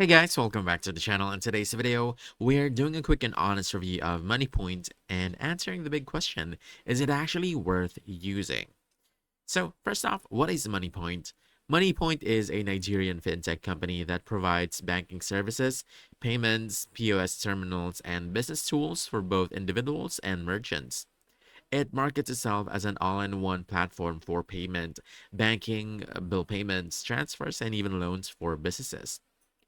Hey guys, welcome back to the channel. In today's video, we're doing a quick and honest review of MoneyPoint and answering the big question, is it actually worth using? So first off, what is MoneyPoint? MoneyPoint is a Nigerian fintech company that provides banking services, payments, POS terminals, and business tools for both individuals and merchants. It markets itself as an all-in-one platform for payment, banking, bill payments, transfers, and even loans for businesses.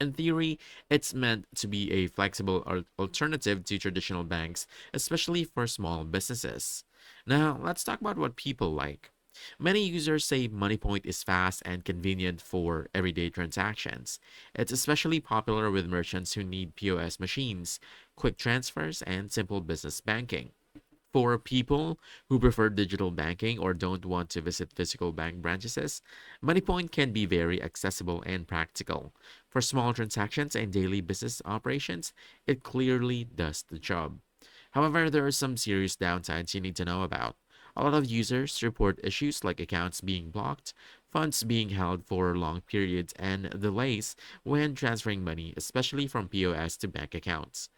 In theory, it's meant to be a flexible alternative to traditional banks, especially for small businesses. Now, let's talk about what people like. Many users say MoneyPoint is fast and convenient for everyday transactions. It's especially popular with merchants who need POS machines, quick transfers, and simple business banking. For people who prefer digital banking or don't want to visit physical bank branches, MoneyPoint can be very accessible and practical. For small transactions and daily business operations, it clearly does the job. However, there are some serious downsides you need to know about. A lot of users report issues like accounts being blocked, funds being held for long periods, and delays when transferring money, especially from POS to bank accounts.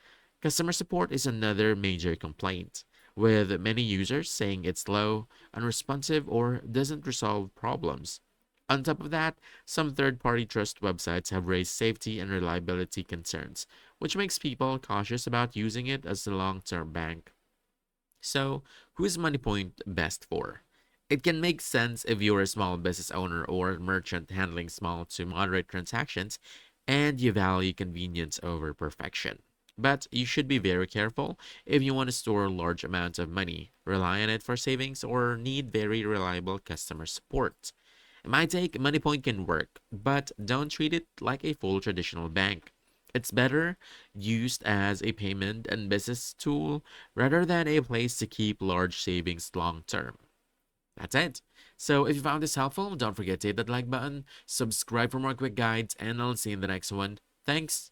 Customer support is another major complaint, with many users saying it's slow, unresponsive, or doesn't resolve problems. On top of that, some third party trust websites have raised safety and reliability concerns, which makes people cautious about using it as a long term bank. So, who is MoneyPoint best for? It can make sense if you're a small business owner or merchant handling small to moderate transactions and you value convenience over perfection. But you should be very careful if you want to store large amounts of money, rely on it for savings, or need very reliable customer support. In my take, MoneyPoint can work, but don't treat it like a full traditional bank. It's better used as a payment and business tool rather than a place to keep large savings long term. That's it. So if you found this helpful, don't forget to hit that like button, subscribe for more quick guides, and I'll see you in the next one. Thanks.